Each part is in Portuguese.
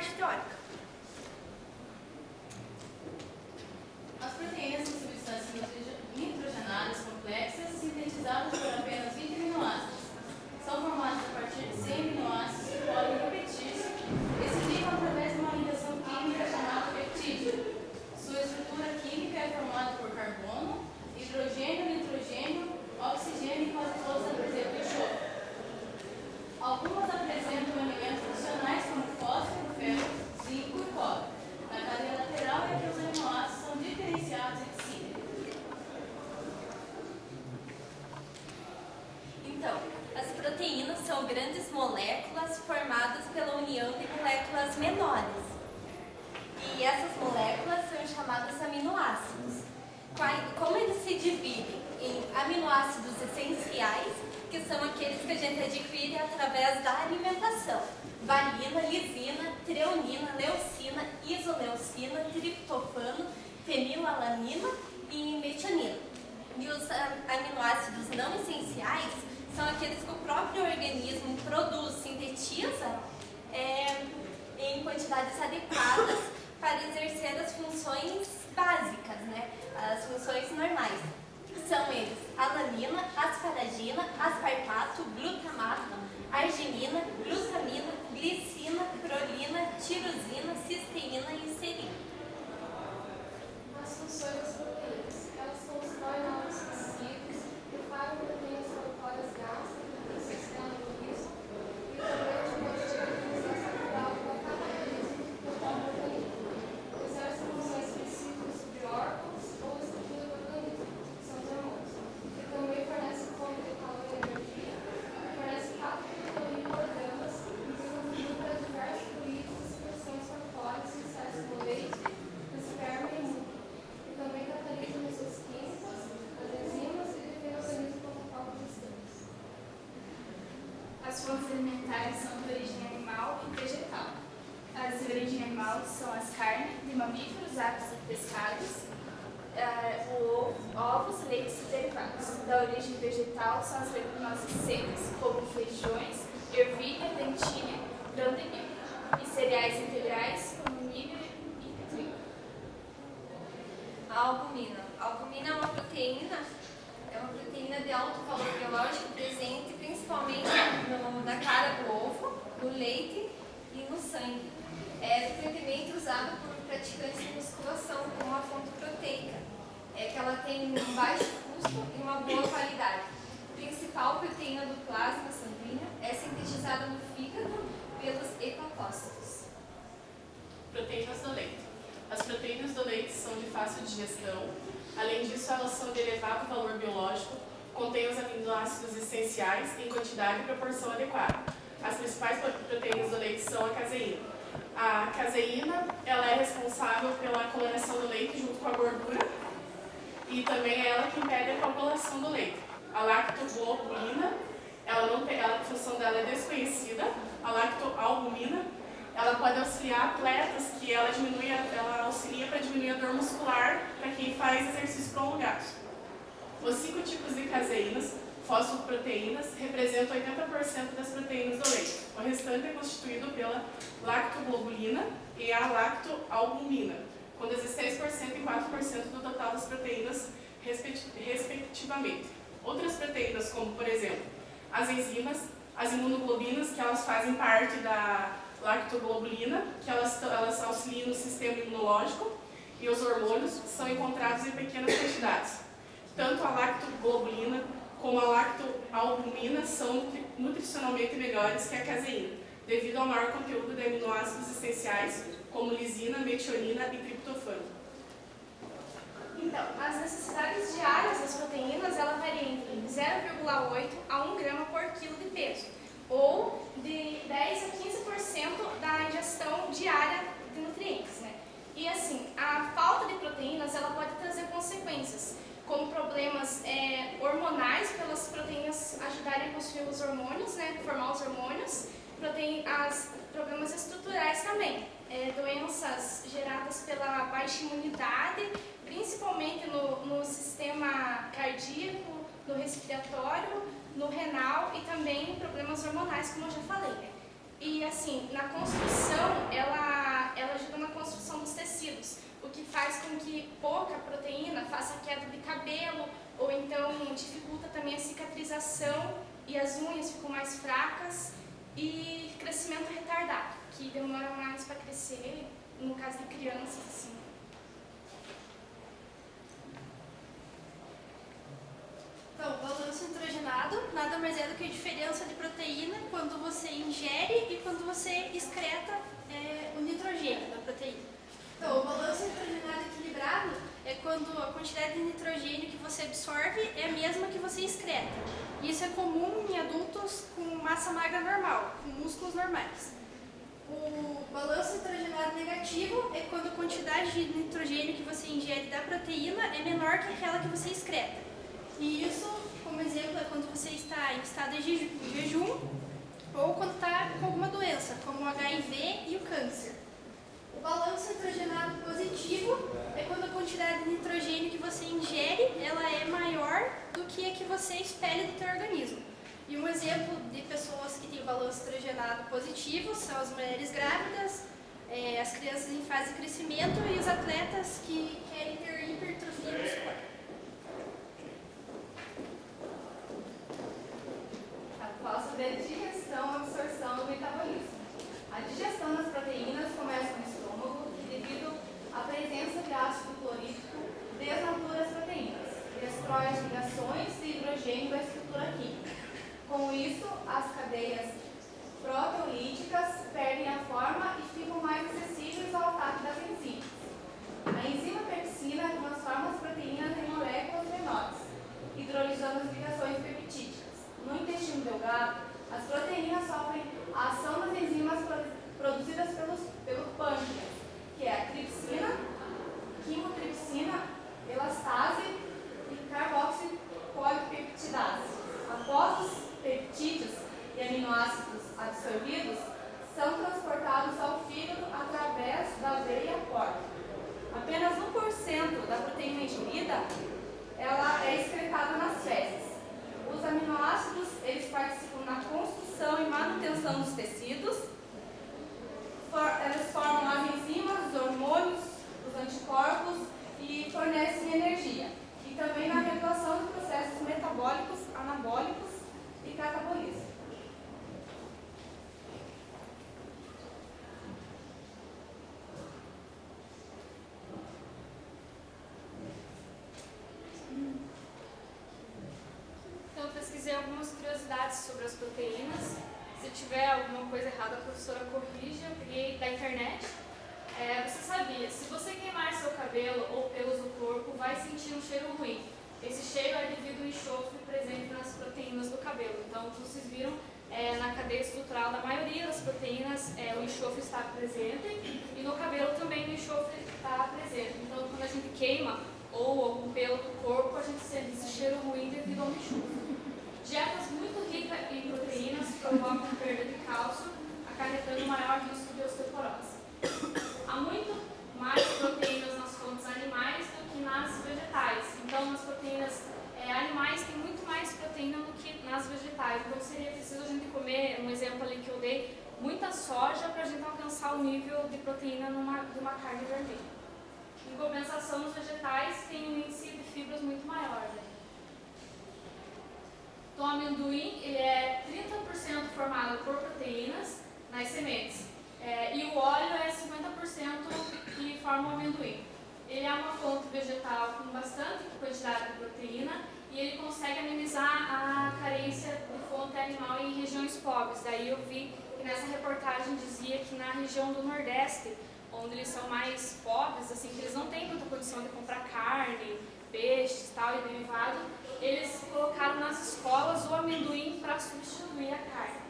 parte teórica. As proteínas são substâncias nitrogenadas complexas sintetizadas por apenas 20 aminoácidos. São formadas a partir de 100 aminoácidos que podem repetir-se e se ligam através de uma ligação química chamada peptídeo. Sua estrutura química é formada por carbono, hidrogênio, nitrogênio, oxigênio e quase todas apresentam enxofre. Algumas apresentam elementos adicionais como fósforo, ferro, zinco e cobre. Na cadeia lateral é que os aminoácidos são diferenciados entre si. Então, as proteínas são grandes moléculas formadas pela união de moléculas menores. E essas moléculas são chamadas aminoácidos. Como eles se dividem? Em aminoácidos essenciais, que são aqueles que a gente adquire através da alimentação. Valina, lisina, treonina, leucina, isoleucina, triptofano, fenilalanina e metionina. E os aminoácidos não essenciais são aqueles que o próprio organismo produz, sintetiza em quantidades adequadas para exercer as funções básicas, né? As funções normais. São eles alanina, asparagina, aspartato, glutamato, arginina, glutamina, glicina, prolina, tirosina, cisteína e serina. As funções das proteínas. Elas constroem novos tecidos, preparam proteínas corpóreas gastas do sistema do organismo e também de modificação natural do metabolismo do organismo. Exercem funções específicas sobre órgãos ou estrutura do organismo, que são os hormônios. E também fornecem fonte de calor e energia, fornecem rápido miligramas e desenvolvimento para diversos fluidos e secreções corpóreas insertos no leite, no esperma e no útero. E também catalisam reações químicas, as enzimas e defendem o organismo contra próprios estragos. As fontes alimentares são de origem animal e vegetal. As de origem animal são as carnes de mamíferos, aves e pescados, ovos, leites e derivados. Da origem vegetal são as leguminosas secas, como feijões, ervilha, lentilha, grão de milho, e cereais integrais, como milho e trigo. A albumina. A albumina é uma proteína de alto valor biológico presente principalmente na cara do ovo, no leite e no sangue. É frequentemente usada por praticantes de musculação como uma fonte proteica, que ela tem um baixo custo e uma boa qualidade. A principal proteína do plasma sanguíneo é sintetizada no fígado pelos hepatócitos. Proteínas do leite. As proteínas do leite são de fácil digestão. Além disso, elas são de elevado valor biológico, contêm os aminoácidos essenciais em quantidade e proporção adequada. As principais proteínas do leite são a caseína. A caseína, ela é responsável pela coloração do leite junto com a gordura e também é ela que impede a coagulação do leite. A lactoglobulina, a função dela é desconhecida. A lactoalbumina, ela pode auxiliar atletas que ela auxilia para diminuir a dor muscular para quem faz exercícios prolongados. Os 5 tipos de caseínas, fosfoproteínas, representam 80% das proteínas do leite. O restante é constituído pela lactoglobulina e a lactoalbumina, com 16% e 4% do total das proteínas, respectivamente. Outras proteínas, como, por exemplo, as enzimas, as imunoglobinas, que elas fazem parte da lactoglobulina, que elas auxiliam no sistema imunológico, e os hormônios são encontrados em pequenas quantidades. Tanto a lactoglobulina como a lactoalbumina são nutricionalmente melhores que a caseína, devido ao maior conteúdo de aminoácidos essenciais, como lisina, metionina e triptofano. Então, as necessidades diárias das proteínas, ela varia entre 0,8 a 1 grama por quilo de peso, ou de 10 a 15% da ingestão diária de nutrientes, né? E assim, a falta de proteínas, ela pode trazer consequências, como problemas hormonais, pelas proteínas ajudarem a construir os hormônios, né, formar os hormônios, problemas estruturais também, doenças geradas pela baixa imunidade, principalmente no sistema cardíaco, no respiratório, no renal e também problemas hormonais, como eu já falei, né? E assim, na construção, ela que faz com que pouca proteína faça queda de cabelo, ou então dificulta também a cicatrização e as unhas ficam mais fracas, e crescimento retardado, que demora mais para crescer, no caso de crianças, assim. Então, o balanço nitrogenado nada mais é do que a diferença de proteína quando você ingere e quando você excreta o nitrogênio da proteína. Então, o balanço nitrogenado equilibrado é quando a quantidade de nitrogênio que você absorve é a mesma que você excreta. Isso é comum em adultos com massa magra normal, com músculos normais. O balanço nitrogenado negativo é quando a quantidade de nitrogênio que você ingere da proteína é menor que aquela que você excreta. E isso, como exemplo, é quando você está em estado de jejum ou quando está com alguma doença, como o HIV e o câncer. O balanço nitrogenado positivo é quando a quantidade de nitrogênio que você ingere ela é maior do que a que você expele do teu organismo. E um exemplo de pessoas que têm o balanço nitrogenado positivo são as mulheres grávidas, as crianças em fase de crescimento e os atletas que querem ter hipertrofia muscular. Fala sobre a digestão, absorção e metabolismo. A digestão das proteínas começa no estômago e, devido à presença de ácido clorídrico, desnatura as proteínas, destrói as ligações de hidrogênio da estrutura química. Com isso, as cadeias proteolíticas perdem a forma e ficam mais acessíveis ao ataque das enzimas. A enzima pepsina transforma as proteínas em moléculas menores, hidrolisando as ligações peptídicas. No intestino delgado, as proteínas sofrem a ação das enzimas produzidas pelo pâncreas, que é a tripsina, quimotripsina, elastase e carboxipolipeptidase. Após os peptídeos e aminoácidos absorvidos, são transportados ao fígado através da veia pórtica. Apenas 1% da proteína ingerida ela é excretada nas fezes. Os aminoácidos, eles participam na construção e manutenção dos tecidos, eles formam as enzimas, os hormônios, os anticorpos e fornecem energia. E também na regulação de processos metabólicos, anabólicos e catabolismo. Então, eu pesquisei algumas curiosidades sobre as proteínas. Se tiver alguma coisa errada, a professora corrige. Eu peguei da internet. Você sabia, se você queimar seu cabelo ou pelos do corpo, vai sentir um cheiro ruim. Esse cheiro é devido ao enxofre presente nas proteínas do cabelo. Então, como vocês viram, na cadeia estrutural da maioria das proteínas, o enxofre está presente e no cabelo também o enxofre está presente. Então, quando a gente queima ou algum pelo do corpo, a gente sente esse cheiro ruim devido ao enxofre. Dietas muito ricas em proteínas provocam perda de cálcio, acarretando maior risco de osteoporose. Há muito mais proteínas nas fontes animais do que nas vegetais. Então, nas proteínas animais tem muito mais proteína do que nas vegetais. Então, seria preciso a gente comer, um exemplo ali que eu dei, muita soja para a gente alcançar o nível de proteína de uma carne vermelha. Em compensação, os vegetais têm um índice de fibras muito maior. Né? Então, o amendoim ele é 30% formado por proteínas nas sementes. E o óleo é 50% que forma o amendoim. Ele é uma fonte vegetal com bastante quantidade de proteína e ele consegue amenizar a carência de fonte animal em regiões pobres. Daí eu vi que nessa reportagem dizia que na região do Nordeste, onde eles são mais pobres, assim, que eles não têm muita condição de comprar carne, peixes tal, e derivado, eles colocaram nas escolas o amendoim para substituir a carne.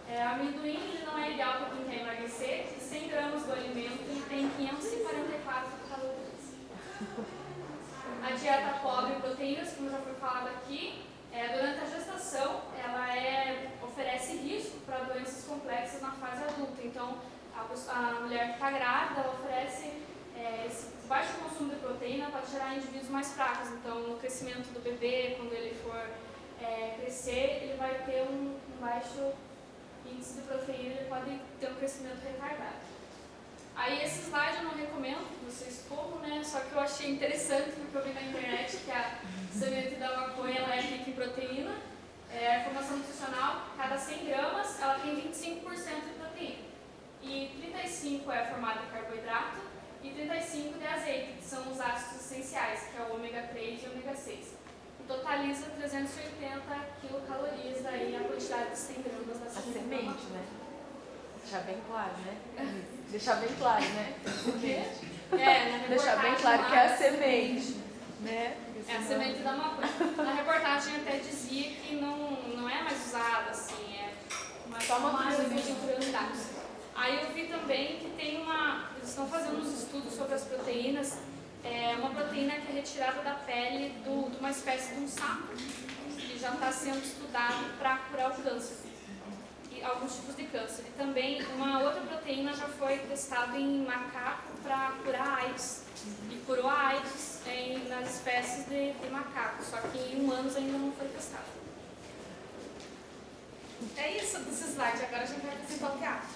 O amendoim ele não é ideal para quem quer emagrecer, 100 gramas do alimento ele tem 544 calorias. A dieta pobre em proteínas, como já foi falado aqui, durante a gestação, ela oferece risco para doenças complexas na fase adulta. Então, a mulher que está grávida, ela oferece esse baixo consumo de proteína para gerar indivíduos mais fracos. Então, no crescimento do bebê, quando ele for crescer, ele vai ter um baixo índice de proteína, ele pode ter um crescimento retardado. Aí esse slide eu não recomendo que vocês comam, né? Só que eu achei interessante porque eu vi na internet que a semente da maconha ela é rica em proteína. A informação nutricional, cada 100 gramas ela tem 25% de proteína. E 35 é formada de carboidrato e 35 de azeite, que são os ácidos essenciais, que é o ômega 3 e ômega 6. E totaliza 380 quilocalorias aí a quantidade de 100 gramas da A semente. semente, né? Deixar bem claro, né? Deixar bem claro, né? Na Deixar bem reportagem claro lá, que é a semente, né? Porque É a senão- semente da maconha. Na reportagem até dizia que não é mais usada assim, é só uma coisa de curiosidade. Aí eu vi também que tem eles estão fazendo uns estudos sobre as proteínas, uma proteína que é retirada da pele de uma espécie de um sapo, que já está sendo estudado para curar o câncer, e alguns tipos de câncer. E também uma outra proteína já foi testada em macaco para curar AIDS, e curou a AIDS nas espécies de macaco, só que em humanos ainda não foi testado. É isso desse slide, agora a gente vai apresentar o teatro.